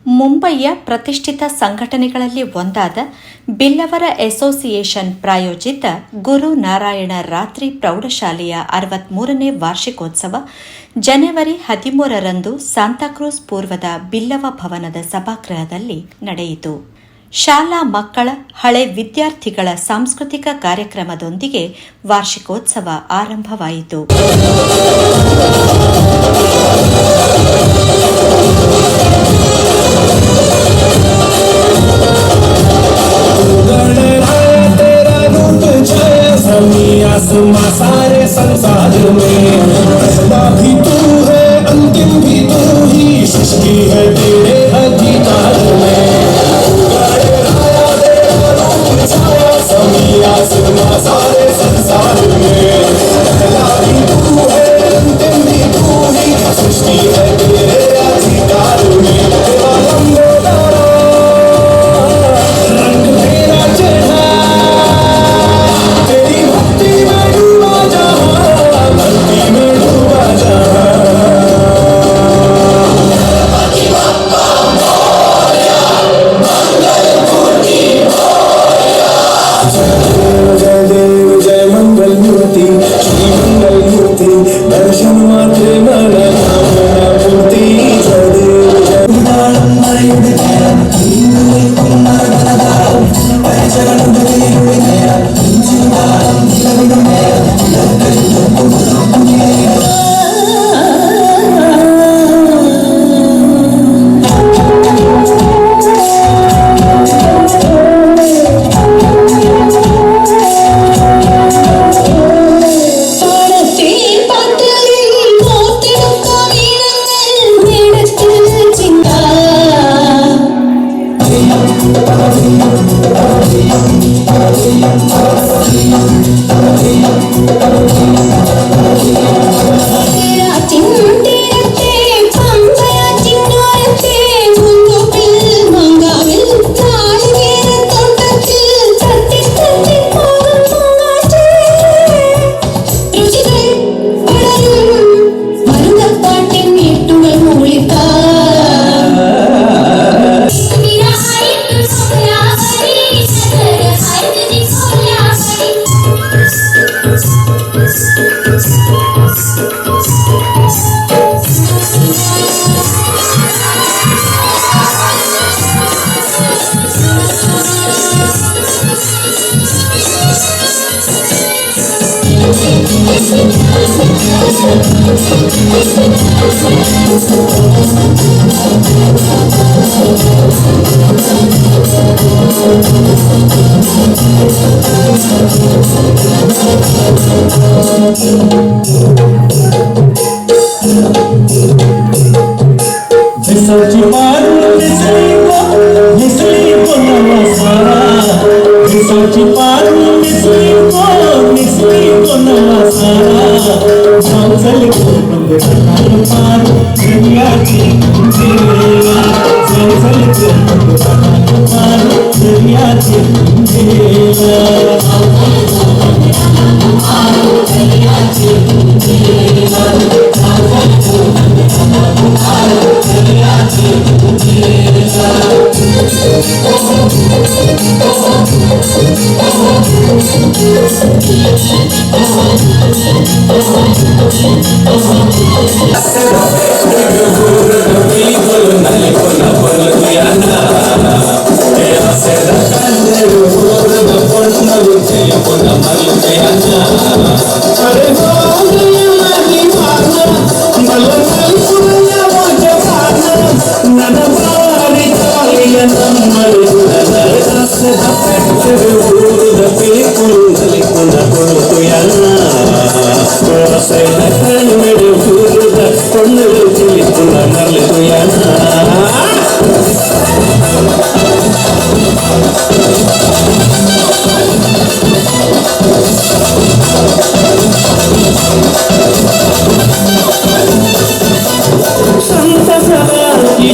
ಮುಂಬಯಿಯ ಪ್ರತಿಷ್ಠಿತ ಸಂಘಟನೆಗಳಲ್ಲಿ ಒಂದಾದ ಬಿಲ್ಲವರ ಅಸೋಸಿಯೇಷನ್ ಪ್ರಾಯೋಜಿತ ಗುರು ನಾರಾಯಣ ರಾತ್ರಿ ಪ್ರೌಢಶಾಲೆಯ 63ನೇ ವಾರ್ಷಿಕೋತ್ಸವ ಜನವರಿ 13ರಂದು ಸಾಂತಾಕ್ರೂಸ್ ಪೂರ್ವದ ಬಿಲ್ಲವ ಭವನದ ಸಭಾಗೃಹದಲ್ಲಿ ನಡೆಯಿತು. ಶಾಲಾ ಮಕ್ಕಳ ಹಳೆ ವಿದ್ಯಾರ್ಥಿಗಳ ಸಾಂಸ್ಕೃತಿಕ ಕಾರ್ಯಕ್ರಮದೊಂದಿಗೆ ವಾರ್ಷಿಕೋತ್ಸವ ಆರಂಭವಾಯಿತು. सारे संसार में पहला भी तू है, अंतिम भी तू ही, सृष्टि है तेरे अधिकार में। सारे संसार में पहला भी तू है, अंतिम भी तू ही, सृष्टि है तेरे अधिकार में। रंग तेरा चढ़ा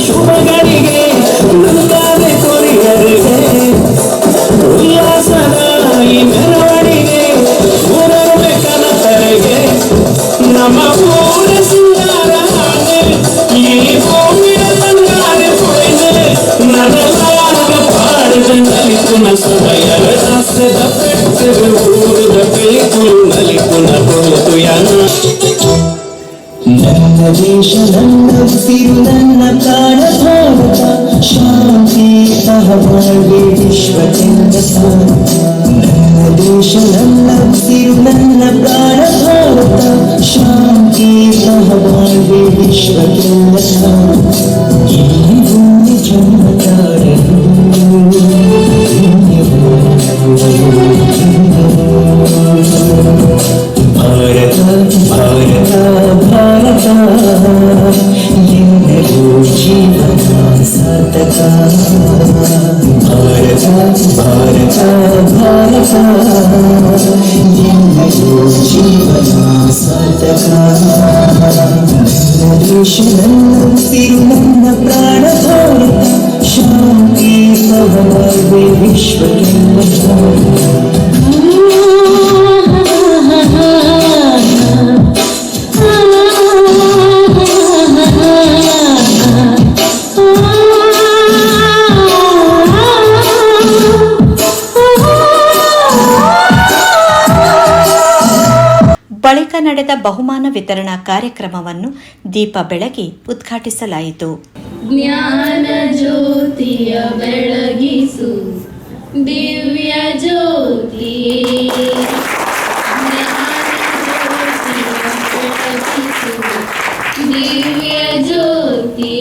ಶುಭಗಳಿಗೆ ನಂಗಾದೆ ಕೊರಿಯರಿಗೆ ಉಲ್ಲಾಸನ ದ ಪೆಟ್ಟರು ಊರುದ ಪೇಪುರು ಮಲಿಪುನ ಹೋತು ಯಾನ ನನ್ನ ದೇಶ ನನ್ನ ಉಸಿರು ನನ್ನ ಪ್ರಾಣ ಭಾರತ ಶಾಂತಿ ಸಹಬಾಳ್ವೆ ವಿಶ್ವದಿಂದ ನನ್ನ ದೇಶ ನನ್ನ ಉಸಿರು ನನ್ನ ಪ್ರಾಣ ಭಾರತ ಶಾಂತಿ ಸಹಬಾಳ್ವೆ ವಿಶ್ವದಿಂದ ಈ ಭೂಮಿ ಜನ್ಮತಾರರು ಭಾರತ ಭಾರತ ಭಾರತ ಎಲ್ಲರೂ ಜೀವನ ಸಾರ್ಥಕ ಭಾರತ ಭಾರತ ಭಾರತ ಎಲ್ಲರೂ ಜೀವನ ಸಾರ್ಥಕ ನನ್ನ ದೇಶ ನನ್ನ ಉಸಿರು ನನ್ನ ಪ್ರಾಣ ಭಾರತ ಶಾಂತಿ ಸಹಬಾಳ್ವೆ ವಿಶ್ವಕ್ಕೆಲ್ಲ ಬಳಿಕ ನಡೆದ ಬಹುಮಾನ ವಿತರಣಾ ಕಾರ್ಯಕ್ರಮವನ್ನು ದೀಪ ಬೆಳಗಿ ಉದ್ಘಾಟಿಸಲಾಯಿತು. ಜ್ಞಾನ ಜ್ಯೋತಿಯ ಬೆಳಗಿಸು ದಿವ್ಯ ಜ್ಯೋತಿ, ದಿವ್ಯ ಜ್ಯೋತಿ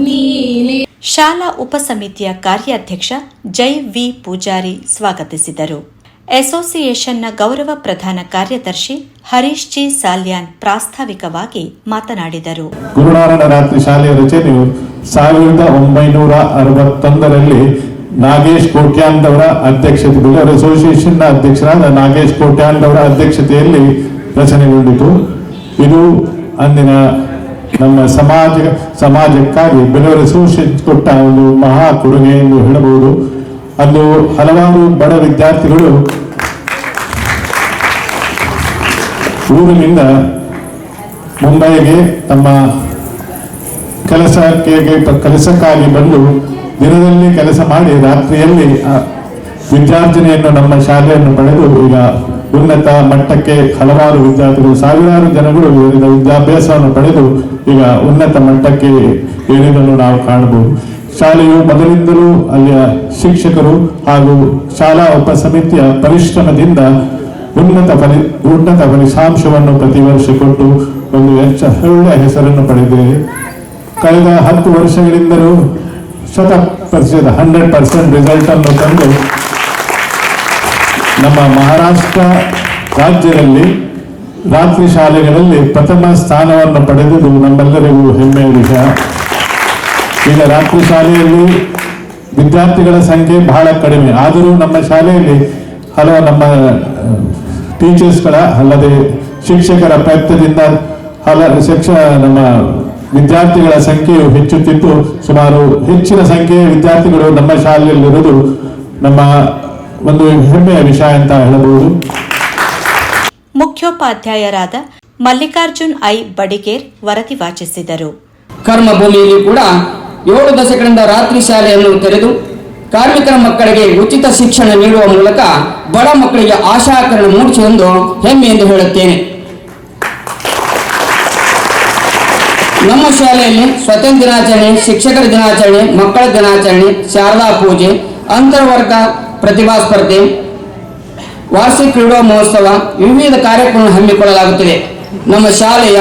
ನೀನೆ. ಶಾಲಾ ಉಪಸಮಿತಿಯ ಕಾರ್ಯಾಧ್ಯಕ್ಷ ಜೈ ವಿ ಪೂಜಾರಿ ಸ್ವಾಗತಿಸಿದರು. ಅಸೋಸಿಯೇಷನ್ನ ಗೌರವ ಪ್ರಧಾನ ಕಾರ್ಯದರ್ಶಿ ಹರೀಶ್ ಜಿ ಸಾಲ್ಯಾನ್ ಪ್ರಾಸ್ತಾವಿಕವಾಗಿ ಮಾತನಾಡಿದರು. ಗುರುನಾರಾಯಣ ರಾತ್ರಿ ಶಾಲೆಯ ರಚನೆಯು 1961ರಲ್ಲಿ ನಾಗೇಶ್ ಕೋಟ್ಯಾನ್ರವರ ಅಧ್ಯಕ್ಷತೆ, ಬೆಳೂರು ಅಸೋಸಿಯೇಷನ್ನ ಅಧ್ಯಕ್ಷರಾದ ನಾಗೇಶ್ ಕೋಟ್ಯಾನ್ರವರ ಅಧ್ಯಕ್ಷತೆಯಲ್ಲಿ ರಚನೆಗೊಂಡಿತು. ಇದು ಅಂದಿನ ನಮ್ಮ ಸಮಾಜಕ್ಕಾಗಿ ಬೆಳೂರು ಅಸೋಸಿಯೇಷನ್ ಕೊಟ್ಟ ಒಂದು ಮಹಾ ಕೊಡುಗೆ ಎಂದು ಹೇಳಬಹುದು. ಅಲ್ಲಿ ಹಲವಾರು ಬಡ ವಿದ್ಯಾರ್ಥಿಗಳು ಊರಿನಿಂದ ಮುಂಬೈಗೆ ತಮ್ಮ ಕೆಲಸಕ್ಕಾಗಿ ಬಂದು ದಿನದಲ್ಲಿ ಕೆಲಸ ಮಾಡಿ ರಾತ್ರಿಯಲ್ಲಿ ವಿದ್ಯಾರ್ಜನೆಯನ್ನು ನಮ್ಮ ಶಾಲೆಯನ್ನು ಪಡೆದು ಈಗ ಉನ್ನತ ಮಟ್ಟಕ್ಕೆ ಹಲವಾರು ವಿದ್ಯಾರ್ಥಿಗಳು, ಸಾವಿರಾರು ಜನಗಳು ವಿದ್ಯಾಭ್ಯಾಸವನ್ನು ಪಡೆದು ಈಗ ಉನ್ನತ ಮಟ್ಟಕ್ಕೆ ಏರಿದನ್ನು ನಾವು ಕಾಣಬಹುದು. ಶಾಲೆಯು ಮೊದಲಿಂದಲೂ ಅಲ್ಲಿಯ ಶಿಕ್ಷಕರು ಹಾಗೂ ಶಾಲಾ ಉಪಸಮಿತಿಯ ಪರಿಶ್ರಮದಿಂದ ಉನ್ನತ ಫಲಿತಾಂಶವನ್ನು ಪ್ರತಿ ವರ್ಷ ಕೊಟ್ಟು ಒಂದು ಒಳ್ಳೆಯ ಹೆಸರನ್ನು ಪಡೆದಿದೆ. ಕಳೆದ 10 ವರ್ಷಗಳಿಂದಲೂ 100% ರಿಸಲ್ಟ್ ಅನ್ನು ತಂದು ನಮ್ಮ ಮಹಾರಾಷ್ಟ್ರ ರಾಜ್ಯದಲ್ಲಿ ರಾತ್ರಿ ಶಾಲೆಗಳಲ್ಲಿ ಪ್ರಥಮ ಸ್ಥಾನವನ್ನು ಪಡೆದುದು ನಮ್ಮೆಲ್ಲರಿಗೂ ಹೆಮ್ಮೆಯ ವಿಷಯ. ಈಗ ರಾತ್ರಿ ಶಾಲೆಯಲ್ಲಿ ವಿದ್ಯಾರ್ಥಿಗಳ ಸಂಖ್ಯೆ ಬಹಳ ಕಡಿಮೆ, ಆದರೂ ನಮ್ಮ ಶಾಲೆಯಲ್ಲಿ ಹಲವು ನಮ್ಮ ಟೀಚರ್ಸ್ಗಳ ಅಲ್ಲದೆ ಶಿಕ್ಷಕರ ಪ್ರಯತ್ನದಿಂದ ನಮ್ಮ ವಿದ್ಯಾರ್ಥಿಗಳ ಸಂಖ್ಯೆಯು ಹೆಚ್ಚುತ್ತಿದ್ದು ಸುಮಾರು ಹೆಚ್ಚಿನ ಸಂಖ್ಯೆಯ ವಿದ್ಯಾರ್ಥಿಗಳು ನಮ್ಮ ಶಾಲೆಯಲ್ಲಿರುವುದು ನಮ್ಮ ಒಂದು ಹೆಮ್ಮೆಯ ವಿಷಯ ಅಂತ ಹೇಳಬಹುದು. ಮುಖ್ಯೋಪಾಧ್ಯಾಯರಾದ ಮಲ್ಲಿಕಾರ್ಜುನ್ ಐ ಬಡಿಗೇರ್ ವರದಿ ವಾಚಿಸಿದರು. ಕರ್ಮಭೂಮಿಯಲ್ಲಿ ಕೂಡ 7 ದಶಕಗಳಿಂದ ರಾತ್ರಿ ಶಾಲೆಯನ್ನು ತೆರೆದು ಕಾರ್ಮಿಕರ ಮಕ್ಕಳಿಗೆ ಉಚಿತ ಶಿಕ್ಷಣ ನೀಡುವ ಮೂಲಕ ಬಡ ಮಕ್ಕಳಿಗೆ ಆಶಾಕರಣ ಮೂಡಿಸುವುದು ಹೆಮ್ಮೆ ಎಂದು ಹೇಳುತ್ತೇನೆ. ನಮ್ಮ ಶಾಲೆಯಲ್ಲಿ ಸ್ವಾತಂತ್ರ್ಯ ದಿನಾಚರಣೆ, ಶಿಕ್ಷಕರ ದಿನಾಚರಣೆ, ಮಕ್ಕಳ ದಿನಾಚರಣೆ, ಶಾರದಾ ಪೂಜೆ, ಅಂತರ್ವರ್ಗ ಪ್ರತಿಭಾ ಸ್ಪರ್ಧೆ, ವಾರ್ಷಿಕ ಕ್ರೀಡಾ ಮಹೋತ್ಸವ, ವಿವಿಧ ಕಾರ್ಯಕ್ರಮಗಳನ್ನು ಹಮ್ಮಿಕೊಳ್ಳಲಾಗುತ್ತದೆ. ನಮ್ಮ ಶಾಲೆಯ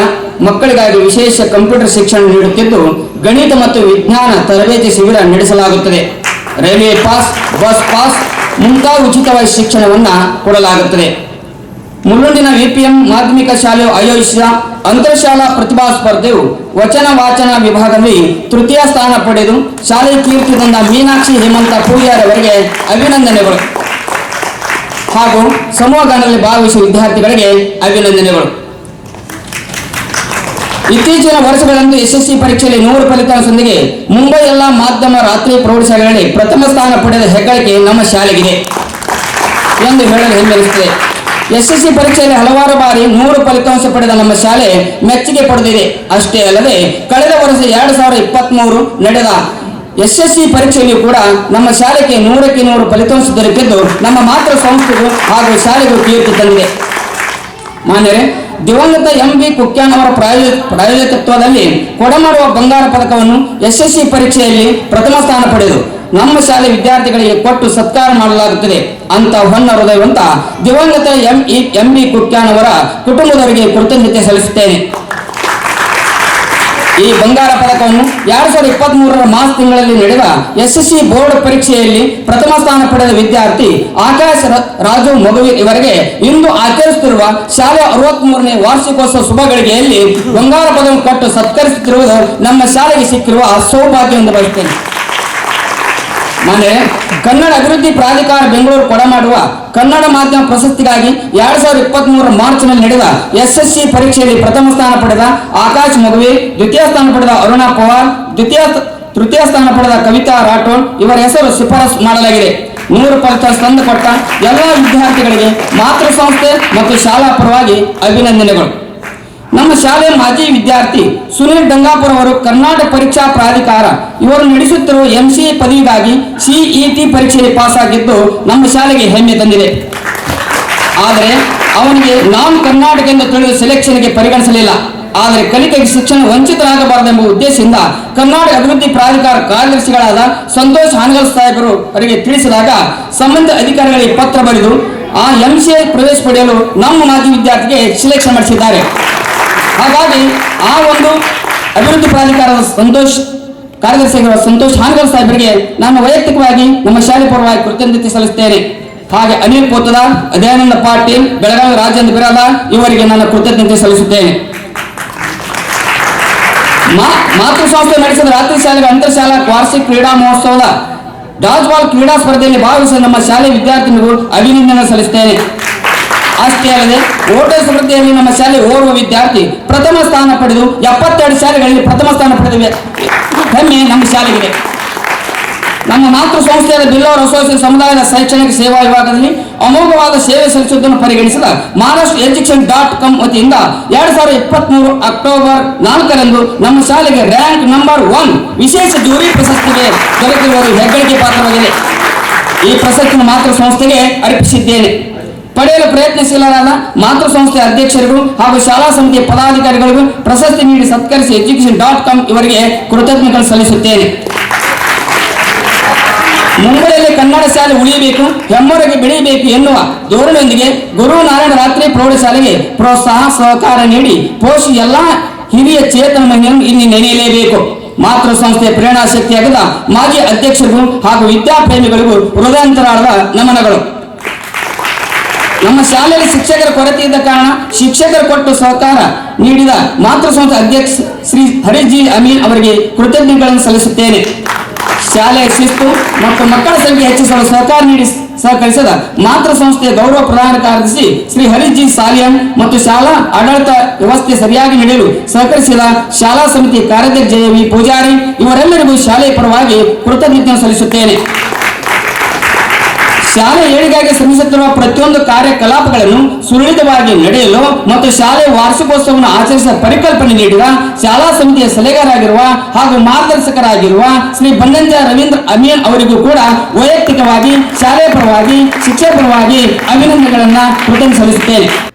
ಮಕ್ಕಳಿಗಾಗಿ ವಿಶೇಷ ಕಂಪ್ಯೂಟರ್ ಶಿಕ್ಷಣ ನೀಡುತ್ತಿದ್ದು ಗಣಿತ ಮತ್ತು ವಿಜ್ಞಾನ ತರಬೇತಿ ಶಿಬಿರ ನಡೆಸಲಾಗುತ್ತದೆ. ರೈಲ್ವೆ ಪಾಸ್, ಬಸ್ ಪಾಸ್ ಮುಂತಾದ ಉಚಿತವಾಗಿ ಶಿಕ್ಷಣವನ್ನು ಕೊಡಲಾಗುತ್ತದೆ. ಮುಳ್ಳುಂಡಿನ ವಿಪಿಎಂ ಮಾಧ್ಯಮಿಕ ಶಾಲೆಯು ಆಯೋಜಿಸಿದ ಅಂತರ್ಶಾಲಾ ಪ್ರತಿಭಾ ಸ್ಪರ್ಧೆಯು ವಚನ ವಾಚನ ವಿಭಾಗದಲ್ಲಿ ತೃತೀಯ ಸ್ಥಾನ ಪಡೆದು ಶಾಲೆಯ ಕೀರ್ತಿ ತಂದ ಮೀನಾಕ್ಷಿ ಹೇಮಂತ ಪೂಜಾರಿ ಅವರಿಗೆ ಅಭಿನಂದನೆಗಳು ಹಾಗೂ ಸಮೂಹ ಗಾನದಲ್ಲಿ ಭಾಗವಹಿಸುವ ವಿದ್ಯಾರ್ಥಿಗಳಿಗೆ ಅಭಿನಂದನೆಗಳು. ಇತ್ತೀಚಿನ ವರ್ಷಗಳಂದು ಎಸ್ಎಸ್ಸಿ ಪರೀಕ್ಷೆಯಲ್ಲಿ 100 ಫಲಿತಾಂಶದೊಂದಿಗೆ ಮುಂಬೈ ಎಲ್ಲ ಮಾಧ್ಯಮ ರಾತ್ರಿ ಪ್ರೌಢಶಾಲೆಗಳಲ್ಲಿ ಪ್ರಥಮ ಸ್ಥಾನ ಪಡೆದ ಹೆಗ್ಗಳಿಕೆ ನಮ್ಮ ಶಾಲೆಗಿದೆ ಎಂದು ಹೇಳಲು ಹೆಮ್ಮೆನಿಸುತ್ತದೆ. ಎಸ್ಎಸ್ಸಿ ಪರೀಕ್ಷೆಯಲ್ಲಿ ಹಲವಾರು ಬಾರಿ 100 ಫಲಿತಾಂಶ ಪಡೆದ ನಮ್ಮ ಶಾಲೆ ಮೆಚ್ಚುಗೆ ಪಡೆದಿದೆ. ಅಷ್ಟೇ ಅಲ್ಲದೆ ಕಳೆದ ವರ್ಷ 2023 ನಡೆದ SSC ಪರೀಕ್ಷೆಯಲ್ಲಿ ಕೂಡ ನಮ್ಮ ಶಾಲೆಗೆ 100ಕ್ಕೆ 100 ಫಲಿತಾಂಶ ದೊರಕಿದ್ದು ನಮ್ಮ ಮಾತೃ ಸಂಸ್ಥೆಗೂ ಹಾಗೂ ಶಾಲೆಗೂ ಕೀರ್ತಿ ತಂದಿದೆ. ಮಾನ್ಯರೇ, ದಿವಂಗತ MB ಕುಕ್ಯಾನ್ ಅವರ ಪ್ರಾಯೋಜಕತ್ವದಲ್ಲಿ ಕೊಡಮಾಡುವ ಬಂಗಾರ ಪದಕವನ್ನು SSC ಪರೀಕ್ಷೆಯಲ್ಲಿ ಪ್ರಥಮ ಸ್ಥಾನ ಪಡೆದು ನಮ್ಮ ಶಾಲೆ ವಿದ್ಯಾರ್ಥಿಗಳಿಗೆ ಕೊಟ್ಟು ಸತ್ಕಾರ ಮಾಡಲಾಗುತ್ತದೆ ಅಂತ ಹೊನ್ನ ಹೃದಯವಂತ ದಿವಂಗತ MB ಕುಕ್ಯಾನ್ ಅವರ ಕುಟುಂಬದವರಿಗೆ ಕೃತಜ್ಞತೆ ಸಲ್ಲಿಸುತ್ತೇನೆ. ಈ ಬಂಗಾರ ಪದಕವನ್ನು 2023 ಮಾರ್ಚ್ ತಿಂಗಳಲ್ಲಿ ನಡೆದ SSC ಬೋರ್ಡ್ ಪರೀಕ್ಷೆಯಲ್ಲಿ ಪ್ರಥಮ ಸ್ಥಾನ ಪಡೆದ ವಿದ್ಯಾರ್ಥಿ ಆಕಾಶ್ ರಾಜು ಮೊಗವೀರ್ ಇವರಿಗೆ ಇಂದು ಆಚರಿಸುತ್ತಿರುವ ಶಾಲೆಯ 63ನೇ ವಾರ್ಷಿಕೋತ್ಸವ ಶುಭ ಗಳಿಗೆಯಲ್ಲಿ ಬಂಗಾರ ಪದಕ ಕೊಟ್ಟು ಸತ್ಕರಿಸುತ್ತಿರುವುದು ನಮ್ಮ ಶಾಲೆಗೆ ಸಿಕ್ಕಿರುವ ಸೌಭಾಗ್ಯ ಎಂದು ಬಯಸುತ್ತೇನೆ. ಮನೆ ಕನ್ನಡ ಅಭಿವೃದ್ಧಿ ಪ್ರಾಧಿಕಾರ ಬೆಂಗಳೂರು ಕೊಡಮಾಡುವ ಕನ್ನಡ ಮಾಧ್ಯಮ ಪ್ರಶಸ್ತಿಗಾಗಿ 2023 ಮಾರ್ಚ್ನಲ್ಲಿ ನಡೆದ SSC ಪರೀಕ್ಷೆಯಲ್ಲಿ ಪ್ರಥಮ ಸ್ಥಾನ ಪಡೆದ ಆಕಾಶ್ ಮೊಗವೀರ್, ದ್ವಿತೀಯ ಸ್ಥಾನ ಪಡೆದ ಅರುಣಾ ಪವಾರ್, ತೃತೀಯ ಸ್ಥಾನ ಪಡೆದ ಕವಿತಾ ರಾಠೋಡ್ ಇವರ ಹೆಸರು ಶಿಫಾರಸು ಮಾಡಲಾಗಿದೆ. 100 ಫಲಿತಾಂಶ ತಂದುಕೊಟ್ಟ ಎಲ್ಲ ವಿದ್ಯಾರ್ಥಿಗಳಿಗೆ ಮಾತೃ ಸಂಸ್ಥೆ ಮತ್ತು ಶಾಲಾ ಪರವಾಗಿ ಅಭಿನಂದನೆಗಳು. ನಮ್ಮ ಶಾಲೆಯ ಮಾಜಿ ವಿದ್ಯಾರ್ಥಿ ಸುನೀಲ್ ಡಂಗಾಪುರ ಅವರು ಕರ್ನಾಟಕ ಪರೀಕ್ಷಾ ಪ್ರಾಧಿಕಾರ ಇವರು ನಡೆಸುತ್ತಿರುವ MCA ಪದವಿಗಾಗಿ CET ಪರೀಕ್ಷೆಯಲ್ಲಿ ಪಾಸ್ ಆಗಿದ್ದು ನಮ್ಮ ಶಾಲೆಗೆ ಹೆಮ್ಮೆ ತಂದಿದೆ. ಆದರೆ ಅವನಿಗೆ ನಾನ್ ಕರ್ನಾಟಕ ಎಂದು ತಿಳಿದು ಸೆಲೆಕ್ಷನ್ಗೆ ಪರಿಗಣಿಸಲಿಲ್ಲ. ಆದರೆ ಕಲಿಕೆಗೆ ಶಿಕ್ಷಣ ವಂಚಿತರಾಗಬಾರದೆಂಬ ಉದ್ದೇಶದಿಂದ ಕರ್ನಾಟಕ ಅಭಿವೃದ್ಧಿ ಪ್ರಾಧಿಕಾರ ಕಾರ್ಯದರ್ಶಿಗಳಾದ ಸಂತೋಷ್ ಹಾನಗಲ್ ಸಾಹೇಬರು ಅವರಿಗೆ ತಿಳಿಸಿದಾಗ ಸಂಬಂಧಿತ ಅಧಿಕಾರಿಗಳಿಗೆ ಪತ್ರ ಬರೆದು ಆ MCA ಪ್ರವೇಶ ಪಡೆಯಲು ನಮ್ಮ ಮಾಜಿ ವಿದ್ಯಾರ್ಥಿಗೆ ಸೆಲೆಕ್ಷನ್ ಮಾಡಿಸಿದ್ದಾರೆ. ಹಾಗಾಗಿ ಆ ಒಂದು ಅಭಿವೃದ್ಧಿ ಪ್ರಾಧಿಕಾರದ ಕಾರ್ಯದರ್ಶಿಗಳ ಸಂತೋಷ್ ಹಾನಗಲ್ ಸಾಹೇಬರಿಗೆ ನಾನು ವೈಯಕ್ತಿಕವಾಗಿ ನಮ್ಮ ಶಾಲೆ ಪರವಾಗಿ ಕೃತಜ್ಞತೆ ಸಲ್ಲಿಸುತ್ತೇನೆ. ಹಾಗೆ ಅನಿಲ್ ಪೋತದಾರ್, ದಯಾನಂದ ಪಾಟೀಲ್, ಬೆಳಗಾವಿ ರಾಜೇಂದ್ರ ಬಿರಾದಾರ್ ಇವರಿಗೆ ನಾನು ಕೃತಜ್ಞತೆ ಸಲ್ಲಿಸುತ್ತೇನೆ. ಮಾತೃ ಸಂಸ್ಥೆ ನಡೆಸಿದ ರಾತ್ರಿ ಶಾಲೆಗೆ ಅಂತರ್ ಶಾಲಾ ವಾರ್ಷಿಕ ಕ್ರೀಡಾ ಮಹೋತ್ಸವದ ಡಾಜ್ ಬಾಲ್ ಕ್ರೀಡಾ ಸ್ಪರ್ಧೆಯಲ್ಲಿ ಭಾಗವಹಿಸಿದ ನಮ್ಮ ಶಾಲೆ ವಿದ್ಯಾರ್ಥಿನಿಗೂ ಅಭಿನಂದನೆ ಸಲ್ಲಿಸುತ್ತೇನೆ. ಅಷ್ಟೇ ಅಲ್ಲದೆ ಓಟ ಸ್ಪರ್ಧೆಯಲ್ಲಿ ನಮ್ಮ ಶಾಲೆ ಓರ್ವ ವಿದ್ಯಾರ್ಥಿ ಪ್ರಥಮ ಸ್ಥಾನ ಪಡೆದು 72 ಶಾಲೆಗಳಲ್ಲಿ ಪ್ರಥಮ ಸ್ಥಾನ ಪಡೆದ ಹೆಮ್ಮೆ ನಮ್ಮ ಶಾಲೆಗಿದೆ. ನಮ್ಮ ಮಾತೃ ಸಂಸ್ಥೆಯಾದ ಬಿಲ್ಲವರ್ ಅಸೋಸಿಯೇಷನ್ ಸಮುದಾಯದ ಶೈಕ್ಷಣಿಕ ಸೇವಾ ವಿಭಾಗದಲ್ಲಿ ಅಮೋಘವಾದ ಸೇವೆ ಸಲ್ಲಿಸುವುದನ್ನು ಪರಿಗಣಿಸಿದ ಮಹಾರಾಷ್ಟ್ರ education.com ವತಿಯಿಂದ 2023 ಅಕ್ಟೋಬರ್ 4ರಂದು ನಮ್ಮ ಶಾಲೆಗೆ ರ್ಯಾಂಕ್ ನಂಬರ್ 1 ವಿಶೇಷ ಜೂರಿ ಪ್ರಶಸ್ತಿಗೆ ದೊರಕಿರುವುದು ಹೆಗ್ಗಳಿಕೆ ಪಾತ್ರವಾಗಿದೆ. ಈ ಪ್ರಶಸ್ತಿಯನ್ನು ಮಾತೃ ಸಂಸ್ಥೆಗೆ ಅರ್ಪಿಸಿದ್ದೇನೆ. ಪಡೆಯಲು ಪ್ರಯತ್ನಶೀಲರಾದ ಮಾತೃ ಸಂಸ್ಥೆ ಅಧ್ಯಕ್ಷರಿಗೂ ಹಾಗೂ ಶಾಲಾ ಸಮಿತಿಯ ಪದಾಧಿಕಾರಿಗಳಿಗೂ ಪ್ರಶಸ್ತಿ ನೀಡಿ ಸತ್ಕರಿಸಿ education.com ಇವರಿಗೆ ಕೃತಜ್ಞತೆ ಸಲ್ಲಿಸುತ್ತೇನೆ. ಮುಂಬೈಯಲ್ಲಿ ಕನ್ನಡ ಶಾಲೆ ಉಳಿಯಬೇಕು, ಹೆಮ್ಮೊರೆಗೆ ಬೆಳೆಯಬೇಕು ಎನ್ನುವ ಧೋರಣೆಯೊಂದಿಗೆ ಗುರು ನಾರಾಯಣ ರಾತ್ರಿ ಪ್ರೌಢಶಾಲೆಗೆ ಪ್ರೋತ್ಸಾಹ ಸಹಕಾರ ನೀಡಿ ಪೋಷಿ ಎಲ್ಲಾ ಹಿರಿಯ ಚೇತನ ಮಹಿಳೆಯನ್ನು ಇಲ್ಲಿ ನೆನೆಯಲೇಬೇಕು. ಮಾತೃ ಸಂಸ್ಥೆಯ ಪ್ರೇರಣಾ ಶಕ್ತಿಯಾಗದ ಮಾಜಿ ಅಧ್ಯಕ್ಷರಿಗೂ ಹಾಗೂ ವಿದ್ಯಾಪ್ರೇಮಿಗಳಿಗೂ ಹೃದಯಾಂತರಾಳದ ನಮನಗಳು. ನಮ್ಮ ಶಾಲೆಯಲ್ಲಿ ಶಿಕ್ಷಕರ ಕೊರತೆ ಇದ್ದ ಕಾರಣ ಶಿಕ್ಷಕರು ಕೊಟ್ಟು ಸಹಕಾರ ನೀಡಿದ ಮಾತೃ ಸಂಸ್ಥೆ ಅಧ್ಯಕ್ಷ ಶ್ರೀ ಹರೀಶ್ ಅಮೀನ್ ಅವರಿಗೆ ಕೃತಜ್ಞತೆಗಳನ್ನು ಸಲ್ಲಿಸುತ್ತೇನೆ. ಶಾಲೆಯ ಶಿಸ್ತು ಮತ್ತು ಮಕ್ಕಳ ಸಂಖ್ಯೆ ಹೆಚ್ಚಿಸಲು ಸಹಕಾರ ನೀಡಿ ಸಹಕರಿಸಿದ ಮಾತೃ ಸಂಸ್ಥೆಯ ಗೌರವ ಪ್ರಧಾನ ಕಾರ್ಯದರ್ಶಿ ಶ್ರೀ ಹರೀಶ್ ಸಾಲಿಯನ್ ಮತ್ತು ಶಾಲಾ ಆಡಳಿತ ವ್ಯವಸ್ಥೆ ಸರಿಯಾಗಿ ನಡೆಯಲು ಸಹಕರಿಸಿದ ಶಾಲಾ ಸಮಿತಿ ಕಾರ್ಯಾಧ್ಯಕ್ಷ JV ಪೂಜಾರಿ ಇವರೆಲ್ಲರಿಗೂ ಶಾಲೆಯ ಪರವಾಗಿ ಕೃತಜ್ಞತೆ ಸಲ್ಲಿಸುತ್ತೇನೆ. ಶಾಲೆ ಏಳಿಗೆಗಾಗಿ ಶ್ರಮಿಸುತ್ತಿರುವ ಪ್ರತಿಯೊಂದು ಕಾರ್ಯಕಲಾಪಗಳನ್ನು ಸುರಳಿತವಾಗಿ ನಡೆಯಲು ಮತ್ತು ಶಾಲೆಯ ವಾರ್ಷಿಕೋತ್ಸವವನ್ನು ಆಚರಿಸುವ ಪರಿಕಲ್ಪನೆ ನೀಡಿದ ಶಾಲಾ ಸಮಿತಿಯ ಸಲಹೆಗಾರರಾಗಿರುವ ಹಾಗೂ ಮಾರ್ಗದರ್ಶಕರಾಗಿರುವ ಶ್ರೀ ಬನ್ನಂಜ ರವೀಂದ್ರ ಅಮೀನ್ ಅವರಿಗೂ ಕೂಡ ವೈಯಕ್ತಿಕವಾಗಿ ಶಾಲೆಯ ಪರವಾಗಿ ಶಿಕ್ಷಕರ ಪರವಾಗಿ ಅಭಿನಂದನೆಗಳನ್ನು ಕೃತಜ್ಞತೆ ಸಲ್ಲಿಸುತ್ತೇನೆ.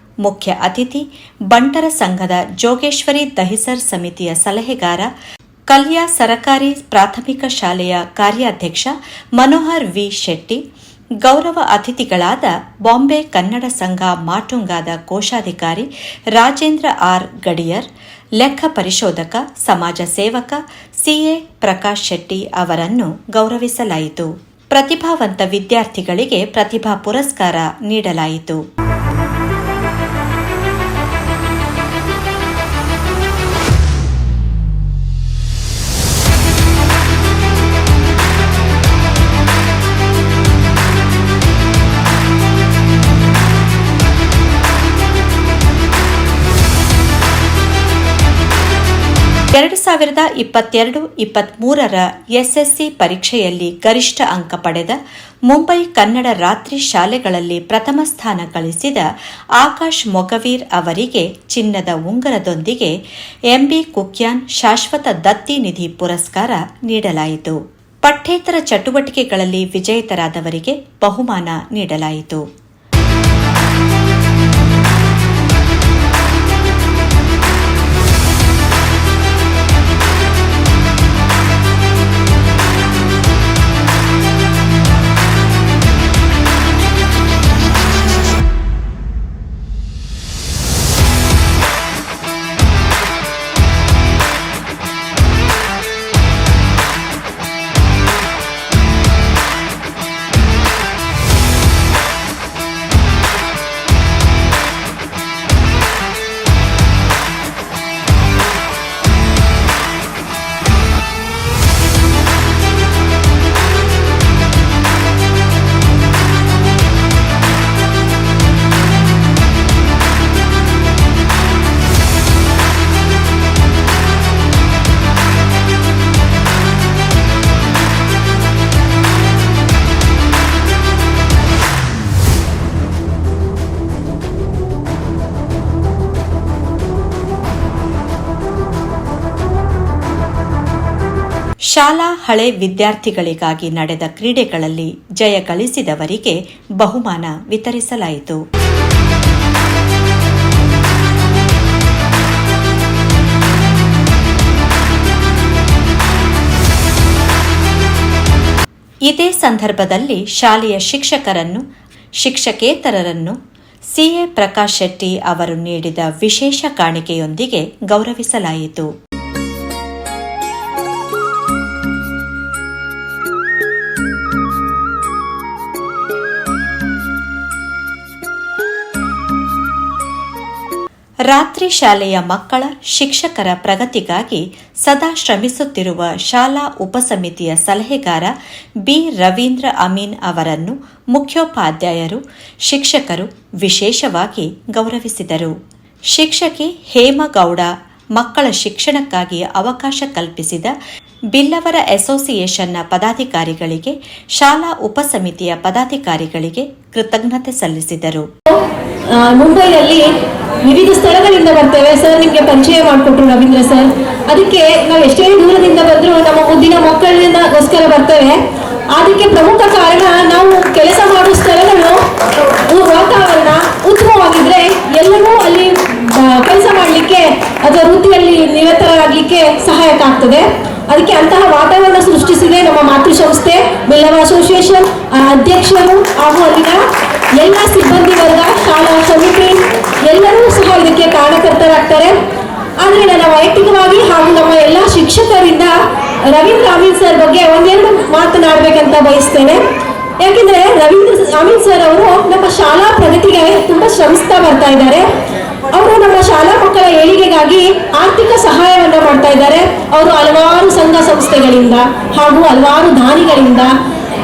ಮುಖ್ಯ ಅತಿಥಿ ಬಂಟರ ಸಂಘದ ಜೋಗೇಶ್ವರಿ ದಹಿಸರ್ ಸಮಿತಿಯ ಸಲಹೆಗಾರ, ಕಲ್ಯಾ ಸರಕಾರಿ ಪ್ರಾಥಮಿಕ ಶಾಲೆಯ ಕಾರ್ಯಾಧ್ಯಕ್ಷ ಮನೋಹರ್ ವಿ ಶೆಟ್ಟಿ, ಗೌರವ ಅತಿಥಿಗಳಾದ ಬಾಂಬೆ ಕನ್ನಡ ಸಂಘ ಮಾಟುಂಗಾದ ಕೋಶಾಧಿಕಾರಿ ರಾಜೇಂದ್ರ ಆರ್ ಗಡಿಯರ್, ಲೆಕ್ಕ ಪರಿಶೋಧಕ, ಸಮಾಜ ಸೇವಕ CA ಪ್ರಕಾಶ್ ಶೆಟ್ಟಿ ಅವರನ್ನು ಗೌರವಿಸಲಾಯಿತು. ಪ್ರತಿಭಾವಂತ ವಿದ್ಯಾರ್ಥಿಗಳಿಗೆ ಪ್ರತಿಭಾ ಪುರಸ್ಕಾರ ನೀಡಲಾಯಿತು. ಎರಡು 2022-23 SSC ಪರೀಕ್ಷೆಯಲ್ಲಿ ಗರಿಷ್ಠ ಅಂಕ ಪಡೆದ ಮುಂಬೈ ಕನ್ನಡ ರಾತ್ರಿ ಶಾಲೆಗಳಲ್ಲಿ ಪ್ರಥಮ ಸ್ಥಾನ ಗಳಿಸಿದ ಆಕಾಶ್ ಮೊಗವೀರ್ ಅವರಿಗೆ ಚಿನ್ನದ ಉಂಗುರದೊಂದಿಗೆ MB ಕುಕ್ಯಾನ್ ಶಾಶ್ವತ ದತ್ತಿ ನಿಧಿ ಪುರಸ್ಕಾರ ನೀಡಲಾಯಿತು. ಪಠ್ಯೇತರ ಚಟುವಟಿಕೆಗಳಲ್ಲಿ ವಿಜೇತರಾದವರಿಗೆ ಬಹುಮಾನ ನೀಡಲಾಯಿತು. ಶಾಲಾ ಹಳೆ ವಿದ್ಯಾರ್ಥಿಗಳಿಗಾಗಿ ನಡೆದ ಕ್ರೀಡೆಗಳಲ್ಲಿ ಜಯ ಗಳಿಸಿದವರಿಗೆ ಬಹುಮಾನ ವಿತರಿಸಲಾಯಿತು. ಇದೇ ಸಂದರ್ಭದಲ್ಲಿ ಶಾಲೆಯ ಶಿಕ್ಷಕರನ್ನು, ಶಿಕ್ಷಕೇತರರನ್ನು ಸಿಎ ಪ್ರಕಾಶ್ ಶೆಟ್ಟಿ ಅವರು ನೀಡಿದ ವಿಶೇಷ ಕಾಣಿಕೆಯೊಂದಿಗೆ ಗೌರವಿಸಲಾಯಿತು. ರಾತ್ರಿ ಶಾಲೆಯ ಮಕ್ಕಳ ಶಿಕ್ಷಕರ ಪ್ರಗತಿಗಾಗಿ ಸದಾ ಶ್ರಮಿಸುತ್ತಿರುವ ಶಾಲಾ ಉಪಸಮಿತಿಯ ಸಲಹೆಗಾರ ಬಿ ರವೀಂದ್ರ ಅಮೀನ್ ಅವರನ್ನು ಮುಖ್ಯೋಪಾಧ್ಯಾಯರು, ಶಿಕ್ಷಕರು ವಿಶೇಷವಾಗಿ ಗೌರವಿಸಿದರು. ಶಿಕ್ಷಕಿ ಹೇಮಗೌಡ ಮಕ್ಕಳ ಶಿಕ್ಷಣಕ್ಕಾಗಿ ಅವಕಾಶ ಕಲ್ಪಿಸಿದ ಬಿಲ್ಲವರ ಅಸೋಸಿಯೇಷನ್ನ ಪದಾಧಿಕಾರಿಗಳಿಗೆ, ಶಾಲಾ ಉಪಸಮಿತಿಯ ಪದಾಧಿಕಾರಿಗಳಿಗೆ ಕೃತಜ್ಞತೆ ಸಲ್ಲಿಸಿದರು. ಮುಂಬೈನಲ್ಲಿ ವಿವಿಧ ಸ್ಥಳಗಳಿಂದ ಬರ್ತೇವೆ ಸರ್. ನಿಮಗೆ ಪರಿಚಯ ಮಾಡಿಕೊಟ್ರು ರವೀಂದ್ರ ಸರ್. ಅದಕ್ಕೆ ನಾವು ಎಷ್ಟೇ ದೂರದಿಂದ ಬಂದರೂ ನಮ್ಮ ಮುದ್ದಿನ ಮಕ್ಕಳಿಗೋಸ್ಕರ ಬರ್ತೇವೆ. ಅದಕ್ಕೆ ಪ್ರಮುಖ ಕಾರಣ ನಾವು ಕೆಲಸ ಮಾಡುವ ಸ್ಥಳಗಳು, ವಾತಾವರಣ ಉತ್ತಮವಾಗಿದ್ರೆ ಎಲ್ಲರೂ ಅಲ್ಲಿ ಕೆಲಸ ಮಾಡಲಿಕ್ಕೆ ಅಥವಾ ವೃತ್ತಿಯಲ್ಲಿ ನಿರತರಾಗಲಿಕ್ಕೆ ಸಹಾಯಕ ಆಗ್ತದೆ. ಅದಕ್ಕೆ ಅಂತಹ ವಾತಾವರಣ ಸೃಷ್ಟಿಸಿದೆ ನಮ್ಮ ಮಾತೃ ಸಂಸ್ಥೆ ಬಿಲ್ಲವ ಅಸೋಸಿಯೇಷನ್ ಅಧ್ಯಕ್ಷರು ಹಾಗೂ ಅಲ್ಲಿನ ಎಲ್ಲ ಸಿಬ್ಬಂದಿ ವರ್ಗ, ಶಾಲಾ ಸಮಿತಿ ಎಲ್ಲರೂ ಸಹ ಇದಕ್ಕೆ ಕಾರಣಕರ್ತರಾಗ್ತಾರೆ. ಆದರೆ ನನ್ನ ವೈಯಕ್ತಿಕವಾಗಿ ಹಾಗೂ ನಮ್ಮ ಎಲ್ಲ ಶಿಕ್ಷಕರಿಂದ ರವೀಂದ್ರ ಅಮೀನ್ ಸರ್ ಬಗ್ಗೆ ಒಂದೆರಡು ಮಾತನಾಡಬೇಕಂತ ಬಯಸ್ತೇನೆ. ಯಾಕೆಂದ್ರೆ ರವೀಂದ್ರ ಅಮೀನ್ ಸರ್ ಅವರು ನಮ್ಮ ಶಾಲಾ ಪ್ರಗತಿಗೆ ತುಂಬಾ ಶ್ರಮಿಸ್ತಾ ಬರ್ತಾ ಇದ್ದಾರೆ. ಅವರು ನಮ್ಮ ಶಾಲಾ ಮಕ್ಕಳ ಏಳಿಗೆಗಾಗಿ ಆರ್ಥಿಕ ಸಹಾಯವನ್ನ ಮಾಡ್ತಾ ಇದ್ದಾರೆ. ಅವರು ಹಲವಾರು ಸಂಘ ಸಂಸ್ಥೆಗಳಿಂದ ಹಾಗೂ ಹಲವಾರು ದಾನಿಗಳಿಂದ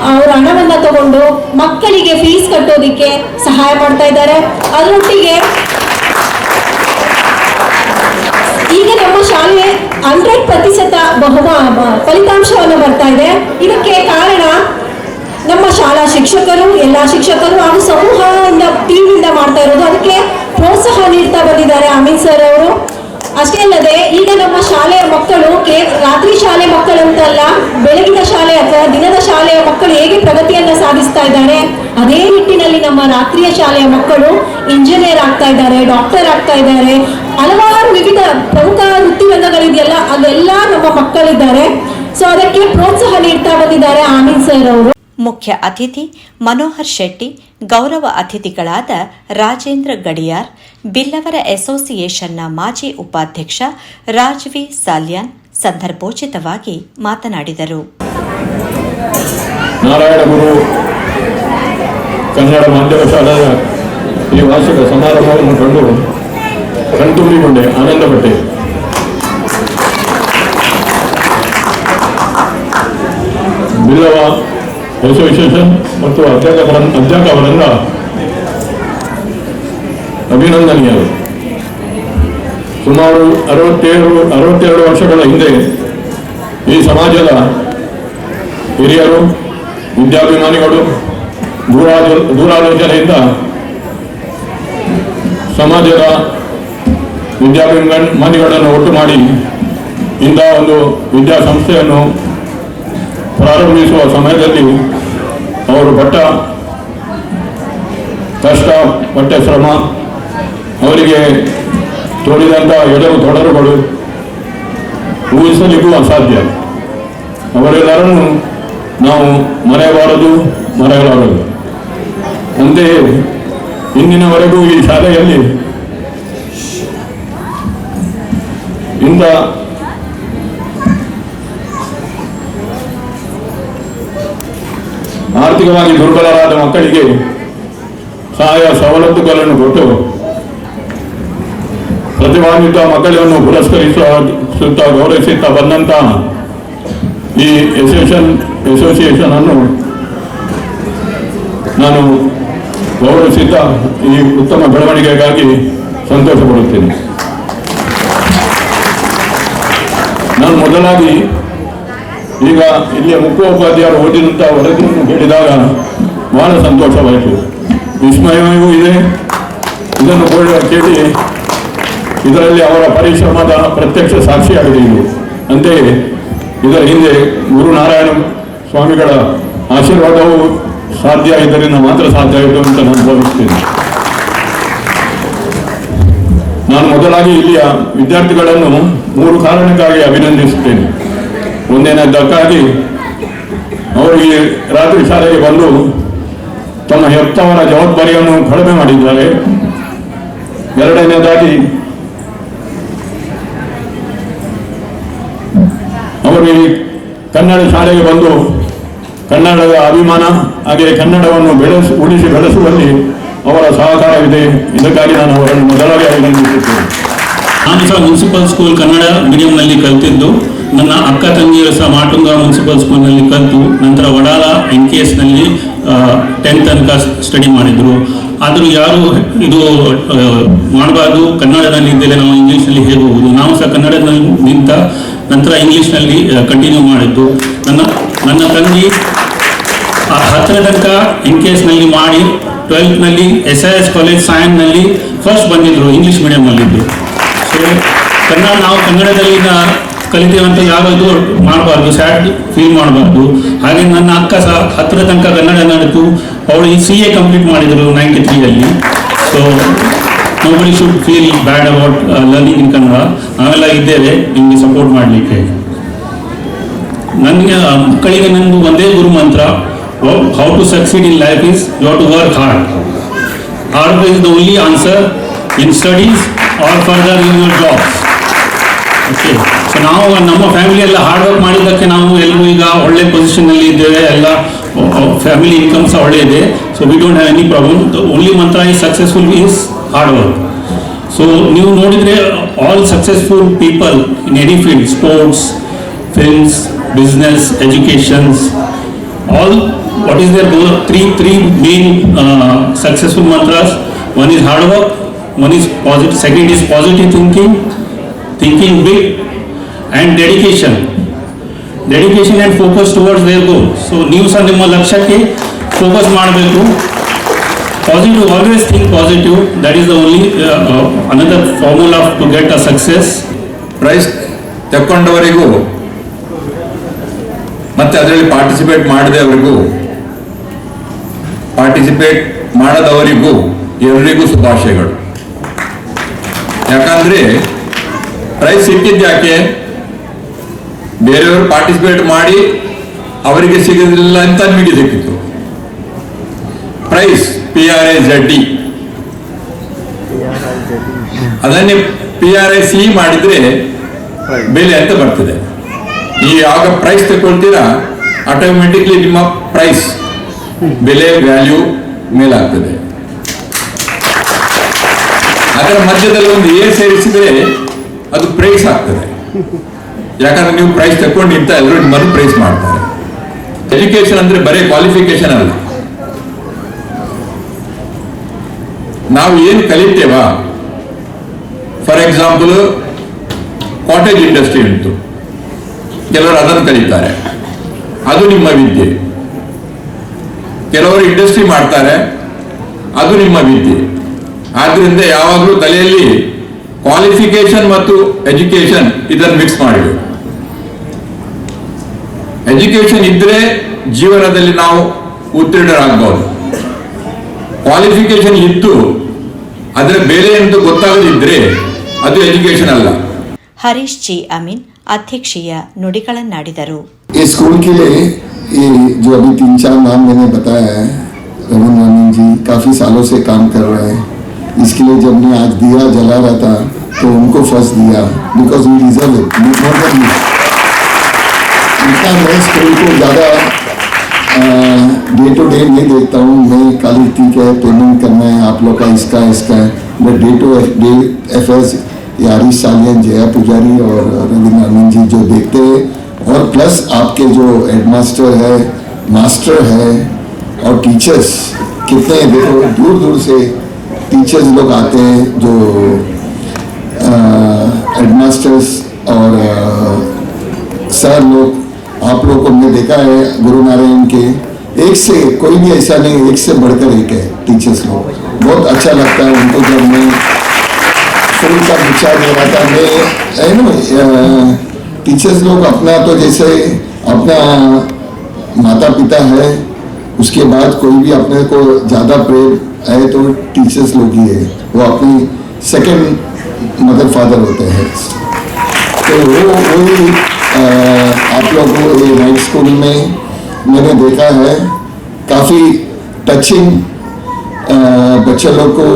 ಅವರು ಹಣವನ್ನ ತಗೊಂಡು ಮಕ್ಕಳಿಗೆ ಫೀಸ್ ಕಟ್ಟೋದಿಕ್ಕೆ ಸಹಾಯ ಮಾಡ್ತಾ ಇದ್ದಾರೆ. ಅದರೊಟ್ಟಿಗೆ ಈಗ ನಮ್ಮ ಶಾಲೆ 100% ಫಲಿತಾಂಶವನ್ನು ಬರ್ತಾ ಇದೆ. ಇದಕ್ಕೆ ಕಾರಣ ನಮ್ಮ ಶಾಲಾ ಶಿಕ್ಷಕರು, ಎಲ್ಲ ಶಿಕ್ಷಕರು ಹಾಗೂ ಸಮೂಹದಿಂದ ಟೀಮಿಂದ ಮಾಡ್ತಾ ಇರೋದು. ಅದಕ್ಕೆ ಪ್ರೋತ್ಸಾಹ ನೀಡ್ತಾ ಬಂದಿದ್ದಾರೆ ಅಮೀನ್ ಸರ್ ಅವರು. ಅಷ್ಟೇ ಅಲ್ಲದೆ ಈಗ ನಮ್ಮ ಶಾಲೆಯ ಮಕ್ಕಳು ರಾತ್ರಿ ಶಾಲೆ ಮಕ್ಕಳಂತಲ್ಲ, ಬೆಳಗಿನ ಶಾಲೆ ಅಥವಾ ದಿನದ ಶಾಲೆಯ ಮಕ್ಕಳು ಹೇಗೆ ಪ್ರಗತಿಯನ್ನ ಸಾಧಿಸ್ತಾ ಇದ್ದಾರೆ, ಅದೇ ನಿಟ್ಟಿನಲ್ಲಿ ನಮ್ಮ ರಾತ್ರಿಯ ಶಾಲೆಯ ಮಕ್ಕಳು ಇಂಜಿನಿಯರ್ ಆಗ್ತಾ ಇದ್ದಾರೆ, ಡಾಕ್ಟರ್ ಆಗ್ತಾ ಇದ್ದಾರೆ. ಹಲವಾರು ವಿವಿಧ ಪ್ರಮುಖ ವೃತ್ತಿರಂಗಗಳಿದೆಯಲ್ಲ, ಅಲ್ಲೆಲ್ಲ ನಮ್ಮ ಮಕ್ಕಳಿದ್ದಾರೆ. ಸೊ ಅದಕ್ಕೆ ಪ್ರೋತ್ಸಾಹ ನೀಡ್ತಾ ಬಂದಿದ್ದಾರೆ ಅಮೀನ್ ಸರ್ ಅವರು. ಮುಖ್ಯ ಅತಿಥಿ ಮನೋಹರ್ ಶೆಟ್ಟಿ, ಗೌರವ ಅತಿಥಿಗಳಾದ ರಾಜೇಂದ್ರ ಗಡಿಯಾರ್, ಬಿಲ್ಲವರ ಅಸೋಸಿಯೇಷನ್ನ ಮಾಜಿ ಉಪಾಧ್ಯಕ್ಷ ರಾಜ್ವಿ ಸಾಲ್ಯಾನ್ ಸಂದರ್ಭೋಚಿತವಾಗಿ ಮಾತನಾಡಿದರು. ನಾರಾಯಣಗುರು ಕನ್ನಡ ಮಾಧ್ಯಮ ಶಾಲೆಯ ಈ ವಾರ್ಷಿಕ ಸಮಾರಂಭವನ್ನು ಕಂಡು ಕಣ್ತುಂಬಿಕೊಂಡೆ, ಆನಂದಪಟ್ಟೆ. ಬಿಲ್ಲವ ಅಸೋಸಿಯೇಷನ್ ಮತ್ತು ಅಧ್ಯಾಪಕರಿಂದ ಅಭಿನಂದನೀಯರು. ಸುಮಾರು 62 ವರ್ಷಗಳ ಹಿಂದೆ ಈ ಸಮಾಜದ ಹಿರಿಯರು, ವಿದ್ಯಾಭಿಮಾನಿಗಳು ದೂರಾಲೋಚನೆಯಿಂದ ಸಮಾಜದ ವಿದ್ಯಾಭಿಮಾನಿಗಳನ್ನು ಒಟ್ಟು ಮಾಡಿ ಇಂಥ ಒಂದು ವಿದ್ಯಾಸಂಸ್ಥೆಯನ್ನು ಪ್ರಾರಂಭಿಸುವ ಸಮಯದಲ್ಲಿ ಅವರು ಪಟ್ಟ ಕಷ್ಟ, ಪಟ್ಟ ಶ್ರಮ, ಅವರಿಗೆ ತೋರಿದಂಥ ಎಡರು ತೊಡರುಗಳು ಊಹಿಸಲಿಕ್ಕೂ ಅಸಾಧ್ಯ. ಅವರೆಲ್ಲರನ್ನು ನಾವು ಮರೆಯಬಾರದು, ಮರೆಯಲಾರದು. ಅಂತೆಯೇ ಇಂದಿನವರೆಗೂ ಈ ಶಾಲೆಯಲ್ಲಿ ಇಂಥ ಆರ್ಥಿಕವಾಗಿ ದುರ್ಬಲರಾದ ಮಕ್ಕಳಿಗೆ ಸಹಾಯ ಸವಲತ್ತುಗಳನ್ನು ಕೊಟ್ಟು ಪ್ರತಿಭಾನ್ವಿತ ಮಕ್ಕಳನ್ನು ಪುರಸ್ಕರಿಸುತ್ತಾ ಗೌರವಿಸುತ್ತಾ ಬಂದಂತಹ ಈ ಅಸೋಸಿಯೇಷನ್ ಅನ್ನು ನಾನು ಗೌರವಿಸುತ್ತಾ ಈ ಉತ್ತಮ ಬೆಳವಣಿಗೆಗಾಗಿ ಸಂತೋಷ ಪಡುತ್ತೇನೆ. ನಾನು ಮೊದಲಾಗಿ ಈಗ ಇಲ್ಲಿಯ ಮುಖ್ಯೋಪಾಧ್ಯಾಯರು ಓದಿದಂಥ ವರದಿಯನ್ನು ಕೇಳಿದಾಗ ಬಹಳ ಸಂತೋಷವಾಯಿತು, ವಿಸ್ಮಯವೂ ಇದೆ. ಇದನ್ನು ಕೇಳಿ ಇದರಲ್ಲಿ ಅವರ ಪರಿಶ್ರಮದ ಪ್ರತ್ಯಕ್ಷ ಸಾಕ್ಷಿಯಾಗಿದೆ ಇದು. ಅಂತೆಯೇ ಇದರ ಹಿಂದೆ ಗುರುನಾರಾಯಣ ಸ್ವಾಮಿಗಳ ಆಶೀರ್ವಾದವು ಸಾಧ್ಯ, ಇದರಿಂದ ಮಾತ್ರ ಸಾಧ್ಯ ಆಯಿತು ಅಂತ ನಾನು ಭಾವಿಸ್ತೇನೆ. ನಾನು ಮೊದಲಾಗಿ ಇಲ್ಲಿಯ ವಿದ್ಯಾರ್ಥಿಗಳನ್ನು 3 ಕಾರಣಕ್ಕಾಗಿ ಅಭಿನಂದಿಸುತ್ತೇನೆ. ಒಂದನೇದಕ್ಕಾಗಿ ಅವರಿಗೆ ರಾತ್ರಿ ಶಾಲೆಗೆ ಬಂದು ತಮ್ಮ ಹೆತ್ತವರ ಜವಾಬ್ದಾರಿಯನ್ನು ಕಡಿಮೆ ಮಾಡಿದ್ದಾರೆ. ಎರಡನೇದಾಗಿ ಅವರಿಗೆ ಕನ್ನಡ ಶಾಲೆಗೆ ಬಂದು ಕನ್ನಡದ ಅಭಿಮಾನ ಹಾಗೆ ಕನ್ನಡವನ್ನು ಉಳಿಸಿ ಬೆಳೆಸುವಲ್ಲಿ ಅವರ ಸಹಕಾರವಿದೆ. ಇದಕ್ಕಾಗಿ ನಾನು ಅವರನ್ನು ಮೊದಲಾಗಿ ಅಭಿನಂದಿಸುತ್ತೇನೆ. ನಾನು ಸಹ ಮುನ್ಸಿಪಲ್ ಸ್ಕೂಲ್ ಕನ್ನಡ ಮೀಡಿಯಂನಲ್ಲಿ ಕಲಿತಿದ್ದು, ನನ್ನ ಅಕ್ಕ ತಂಗಿಯರು ಸಹ ಮಾಟುಂಗ ಮುನ್ಸಿಪಲ್ ಸ್ಕೂಲ್ನಲ್ಲಿ ಕಲಿತು ನಂತರ ವಡಾಲ NKSನಲ್ಲಿ 10th ತನಕ ಸ್ಟಡಿ ಮಾಡಿದರು. ಆದರೂ ಯಾರು ಇದು ಮಾಡಬಾರ್ದು, ಕನ್ನಡದಲ್ಲಿ ಇದ್ದರೆ ನಾವು ಇಂಗ್ಲೀಷ್ನಲ್ಲಿ ಹೇಗೆ ಹೋಗುವುದು, ನಾವು ಸಹ ಕನ್ನಡದಲ್ಲಿ ನಿಂತ ನಂತರ ಇಂಗ್ಲೀಷ್ನಲ್ಲಿ ಕಂಟಿನ್ಯೂ ಮಾಡಿದ್ದು. ನನ್ನ ತಂಗಿ 10ನೇ ತನಕ NKSನಲ್ಲಿ ಮಾಡಿ 12th SIS ಕಾಲೇಜ್ ಸಾಯನ್ನಲ್ಲಿ ಫಸ್ಟ್ ಬಂದಿದ್ದರು, ಇಂಗ್ಲೀಷ್ ಮೀಡಿಯಮಲ್ಲಿದ್ದು. ಸೊ ನಾವು ಕನ್ನಡದಲ್ಲಿ ಕಲಿತೀವಂತ ಯಾರು ಇದು ಮಾಡಬಾರ್ದು, ಸ್ಯಾಡ್ ಫೀಲ್ ಮಾಡಬಾರ್ದು. ಹಾಗೆ ನನ್ನ ಅಕ್ಕ ಸಹ 10ರ ತನಕ ಕನ್ನಡ ನಡೆದು ಅವಳು CA ಕಂಪ್ಲೀಟ್ ಮಾಡಿದರು 93ರಲ್ಲಿ. So nobody should feel bad about learning in Kannada. ನಾವೆಲ್ಲ ಇದ್ದೇವೆ ನಿಮಗೆ ಸಪೋರ್ಟ್ ಮಾಡಲಿಕ್ಕೆ. ನನಗೆ ಮಕ್ಕಳಿಗೆ ನಂದು ಒಂದೇ ಗುರು ಮಂತ್ರ, how to succeed in life is you have to work hard. Hard is the only answer in studies or further in your jobs. Okay, so ನಾವು ನಮ್ಮ ಫ್ಯಾಮಿಲಿ ಎಲ್ಲ ಹಾರ್ಡ್ ವರ್ಕ್ ಮಾಡಿದ್ದಕ್ಕೆ ನಾವು ಎಲ್ಲರೂ ಈಗ ಒಳ್ಳೆ ಪೊಸಿಷನ್ನಲ್ಲಿ ಇದ್ದೇವೆ. ಎಲ್ಲ ಫ್ಯಾಮಿಲಿ ಇನ್ಕಮ್ ಸಹ ಒಳ್ಳೆ ಇದೆ. So we don't have any problem. The only mantra is successful is hard work. So ನೀವು ನೋಡಿದರೆ all successful people in any field, sports, films, business, educations, all what is their goal? Three main successful mantras. One is hard work, one is positive, second is positive thinking big, and dedication and focus towards their goal. So ನೀವು ಸಹ ನಿಮ್ಮ ಲಕ್ಷ್ಯಕ್ಕೆ focus ಮಾಡಬೇಕು. Positive, always think positive. That is the only another formula to get a success. Prize ತಕ್ಕೊಂಡವರಿಗೂ ಮತ್ತೆ ಅದರಲ್ಲಿ participate ಮಾಡದವರಿಗೂ, participate ಮಾಡದವರಿಗೂ ಎಲ್ಲರಿಗೂ ಶುಭಾಶಯಗಳು. ಯಾಕಂದ್ರೆ ಪ್ರೈಸ್ ಸಿಕ್ಕಿದ್ಯಾಕೆ, ಬೇರೆಯವರು ಪಾರ್ಟಿಸಿಪೇಟ್ ಮಾಡಿ ಅವರಿಗೆ ಸಿಗಲಿಲ್ಲ ಅಂತ ನಿಮಗೆ ಸಿಕ್ಕಿತ್ತು. ಪ್ರೈಸ್ PRIZD, ಅದನ್ನೇ PRIC ಮಾಡಿದ್ರೆ ಬೆಲೆ ಅಂತ ಬರ್ತದೆ. ನೀವು ಯಾವಾಗ ಪ್ರೈಸ್ ತಗೊಳ್ತೀರಾ ಆಟೋಮೆಟಿಕ್ಲಿ ನಿಮ್ಮ ಪ್ರೈಸ್ ಬೆಲೆ ವ್ಯಾಲ್ಯೂ ಮೇಲಾಗ್ತದೆ. ಅದರ ಮಧ್ಯದಲ್ಲಿ ಒಂದು A ಸೇರಿಸಿದ್ರೆ ಅದು ಪ್ರೈಸ್ ಆಗ್ತದೆ. ಯಾಕಂದ್ರೆ ನೀವು ಪ್ರೈಸ್ ತಗೊಂಡಿಂತ ಎಲ್ಲರೂ ನಿಮ್ಮನ್ನು ಪ್ರೈಸ್ ಮಾಡ್ತಾರೆ. ಎಜುಕೇಶನ್ ಅಂದ್ರೆ ಬರೀ ಕ್ವಾಲಿಫಿಕೇಶನ್ ಅಲ್ಲ, ನಾವು ಏನು ಕಲಿತೇವಾ. ಫಾರ್ ಎಕ್ಸಾಂಪಲ್ ಕಾಟೇಜ್ ಇಂಡಸ್ಟ್ರಿ ಉಂಟು, ಕೆಲವರು ಅದನ್ನು ಕಲಿತಾರೆ, ಅದು ನಿಮ್ಮ ವಿದ್ಯೆ. ಕೆಲವರು ಇಂಡಸ್ಟ್ರಿ ಮಾಡ್ತಾರೆ, ಅದು ನಿಮ್ಮ ವಿದ್ಯೆ. ಆದ್ರಿಂದ ಯಾವಾಗಲೂ ತಲೆಯಲ್ಲಿ ಕ್ವಾಲಿಫಿಕೇಶನ್ ಮತ್ತು ಎಜುಕೇಶನ್ ಇದನ್ನು ಮಿಕ್ಸ್ ಮಾಡಬೇಕು. ಎಜುಕೇಶನ್ ಇದ್ರೆ ಜೀವನದಲ್ಲಿ ನಾವು ಉತ್ತೀರ್ಣರಾಗಬಹುದು. ಕ್ವಾಲಿಫಿಕೇಶನ್ ಇದ್ದು ಅದರ ಬೆಲೆ ಎಂದು ಗೊತ್ತಾಗದಿದ್ರೆ ಅದು ಎಜುಕೇಶನ್ ಅಲ್ಲ. ಹರೀಶ್ ಜಿ ಅಮೀನ್ ಅಧ್ಯಕ್ಷೀಯ ನುಡಿಗಳನ್ನಾಡಿದರು. ये स्कूल के लिए ये जो अभी 3-4 नाम मैंने बताया है, रमन रामीन जी काफ़ी सालों से काम कर रहे हैं. इसके लिए जब मैं आज दिया जला रहा था तो उनको फर्स्ट दिया, because we deserve it more than me. इतना मैं स्कूल को ज़्यादा डे टू डे नहीं देखता हूँ. मैं खाली ठीक है पेमेंट करना है आप लोग का इसका है, but day to day affairs Harish Salian, Jaya Pujari और रविंद्र रामीन जी जो देखते हैं, और प्लस आपके जो हेडमास्टर है, मास्टर है और टीचर्स कितने देखो दूर दूर से टीचर्स लोग आते हैं, जो हेडमास्टर्स और सर लोग आप लोग को हमने देखा है गुरु नारायण के एक से कोई भी ऐसा नहीं, एक से बढ़कर एक है टीचर्स लोग. बहुत अच्छा लगता है उनको. जब मैं स्कूल का विचार दे रहा था मैं है ना, टीचर्स लोग अपना तो जैसे अपना माता पिता है, उसके बाद कोई भी अपने को ज़्यादा प्रेम है तो टीचर्स लोग ही है, वो अपनी सेकंड मदर फादर होते हैं. तो वो आप लोग को ये नाइट स्कूल में मैंने देखा है काफ़ी टचिंग बच्चे लोग को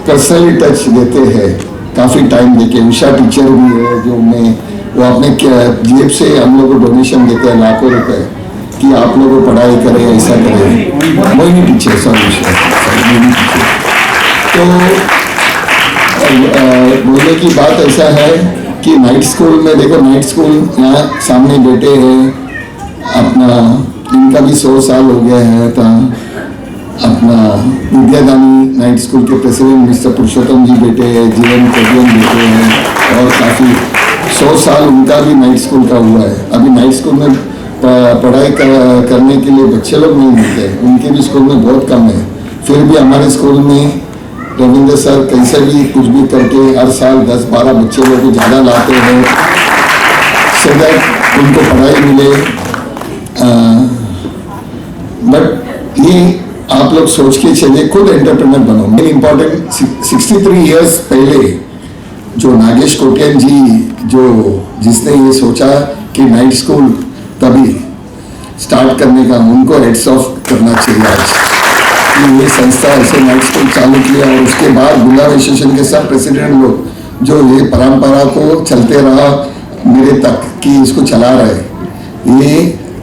पर्सनली टच देते हैं काफ़ी टाइम देके. उषा टीचर भी है जो मैं वो अपने जेब से हम लोग को डोनेशन देते हैं लाखों रुपए कि आप लोग को पढ़ाई करें ऐसा करें. Mohini teacher Mohini teacher. तो बोलने की बात ऐसा है कि नाइट स्कूल में देखो, नाइट स्कूल यहाँ सामने बैठे हैं अपना, इनका भी 100 साल हो गया है. तो अपना विद्यादानी नाइट स्कूल के प्रेसिडेंट मिस्टर पुरुषोत्तम जी बैठे हैं, जीवन कबियन बैठे हैं, और काफ़ी 100 साल उनका भी नाइट स्कूल का हुआ है. अभी नाइट स्कूल में पढ़ाई करने के लिए बच्चे लोग नहीं मिलते, उनके भी स्कूल में बहुत कम है. फिर भी हमारे स्कूल में रविंद्र सर कैसे भी कुछ भी करके हर साल 10-12 बच्चे लोग को ज़्यादा लाते हैं सो दैट उनको पढ़ाई मिले. बट ये आप लोग सोच के चलिए, खुद एंटरप्रेन्योर बनो. मेन इम्पॉर्टेंट 63 इयर्स पहले जो नागेश कोटियन जी जो जिसने ये सोचा कि नाइट स्कूल तभी स्टार्ट करने का, उनको हेड्स ऑफ करना चाहिए आज. ये संस्था ऐसे नाइट स्कूल चालू किया और उसके बाद बुला एसोसिएशन के सब प्रेसिडेंट लोग जो ये परंपरा को चलते रहा मेरे तक कि इसको चला रहे. ये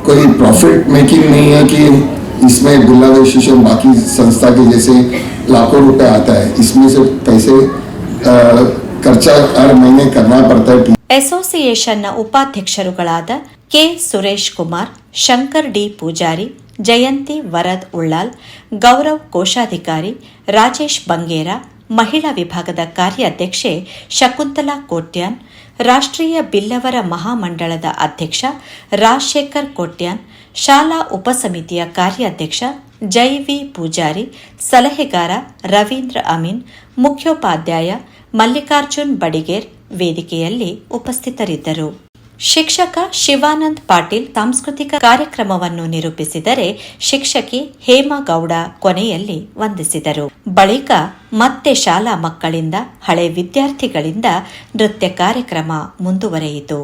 कोई प्रॉफिट मेकिंग नहीं है कि इसमें बुला एसोसिएशन बाकी संस्था के जैसे लाखों रुपए आता है. इसमें से पैसे खर्चा हर महीने करना पड़ता है. ಅಸೋಸಿಯೇಷನ್ನ ಉಪಾಧ್ಯಕ್ಷರುಗಳಾದ ಕೆ ಸುರೇಶ್ ಕುಮಾರ್, ಶಂಕರ್ ಡಿ ಪೂಜಾರಿ, ಜಯಂತಿ ವರದ್ ಉಳ್ಳಾಲ್, ಗೌರವ್ ಕೋಶಾಧಿಕಾರಿ, ರಾಜೇಶ್ ಬಂಗೇರ, ಮಹಿಳಾ ವಿಭಾಗದ ಕಾರ್ಯಾಧ್ಯಕ್ಷೆ ಶಕುಂತಲಾ ಕೋಟ್ಯಾನ್, ರಾಷ್ಟ್ರೀಯ ಬಿಲ್ಲವರ ಮಹಾಮಂಡಳದ ಅಧ್ಯಕ್ಷ ರಾಜಶೇಖರ್ ಕೋಟ್ಯಾನ್, ಶಾಲಾ ಉಪಸಮಿತಿಯ ಕಾರ್ಯಾಧ್ಯಕ್ಷ ಜೈವಿ ಪೂಜಾರಿ, ಸಲಹೆಗಾರ ರವೀಂದ್ರ ಅಮೀನ್, ಮುಖ್ಯೋಪಾಧ್ಯಾಯ ಮಲ್ಲಿಕಾರ್ಜುನ್ ಬಡಿಗೇರ್ ವೇದಿಕೆಯಲ್ಲಿ ಉಪಸ್ಥಿತರಿದ್ದರು. ಶಿಕ್ಷಕ ಶಿವಾನಂದ್ ಪಾಟೀಲ್ ಸಾಂಸ್ಕೃತಿಕ ಕಾರ್ಯಕ್ರಮವನ್ನು ನಿರೂಪಿಸಿದರೆ ಶಿಕ್ಷಕಿ ಹೇಮಗೌಡ ಕೊನೆಯಲ್ಲಿ ವಂದಿಸಿದರು. ಬಳಿಕ ಮತ್ತೆ ಶಾಲಾ ಮಕ್ಕಳಿಂದ, ಹಳೆ ವಿದ್ಯಾರ್ಥಿಗಳಿಂದ ನೃತ್ಯ ಕಾರ್ಯಕ್ರಮ ಮುಂದುವರೆಯಿತು.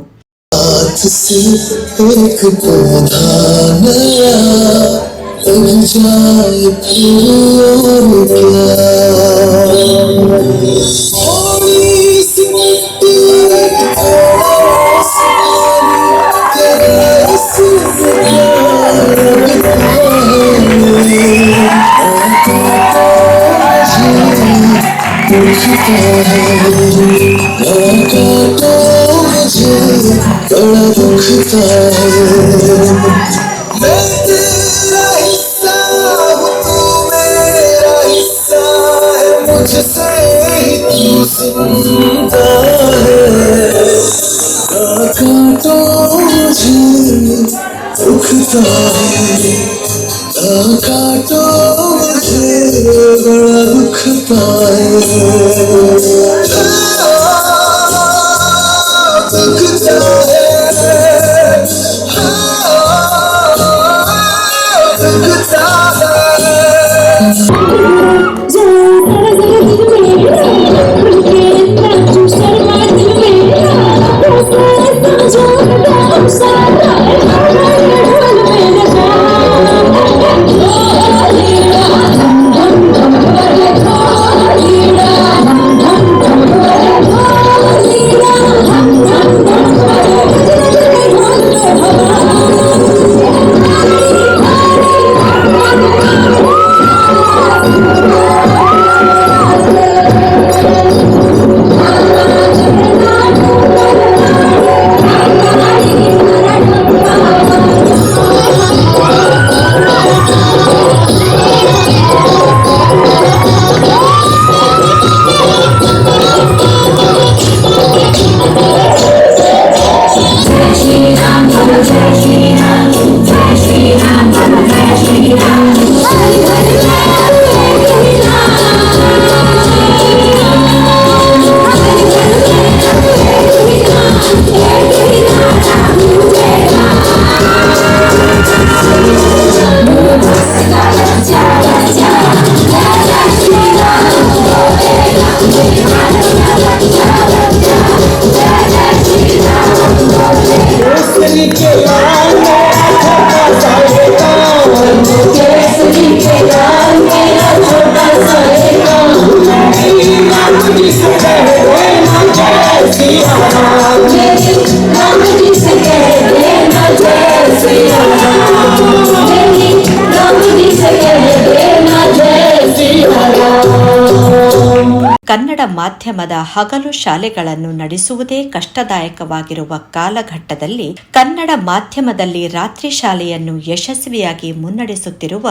ಕನ್ನಡ ಮಾಧ್ಯಮದ ಹಗಲು ಶಾಲೆಗಳನ್ನು ನಡೆಸುವುದೇ ಕಷ್ಟದಾಯಕವಾಗಿರುವ ಕಾಲಘಟ್ಟದಲ್ಲಿ ಕನ್ನಡ ಮಾಧ್ಯಮದಲ್ಲಿ ರಾತ್ರಿ ಶಾಲೆಯನ್ನು ಯಶಸ್ವಿಯಾಗಿ ಮುನ್ನಡೆಸುತ್ತಿರುವ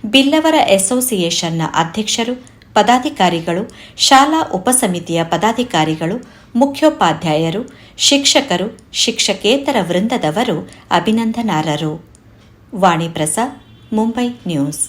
ಬಿಲ್ಲವರ ಅಸೋಸಿಯೇಷನ್ನ ಅಧ್ಯಕ್ಷರು, ಪದಾಧಿಕಾರಿಗಳು, ಶಾಲಾ ಉಪಸಮಿತಿಯ ಪದಾಧಿಕಾರಿಗಳು, ಮುಖ್ಯೋಪಾಧ್ಯಾಯರು, ಶಿಕ್ಷಕರು, ಶಿಕ್ಷಕೇತರ ವೃಂದದವರು ಅಭಿನಂದನಾರ್ಹರು. ವಾಣಿ ಪ್ರಸಾದ್, ಮುಂಬೈ ನ್ಯೂಸ್.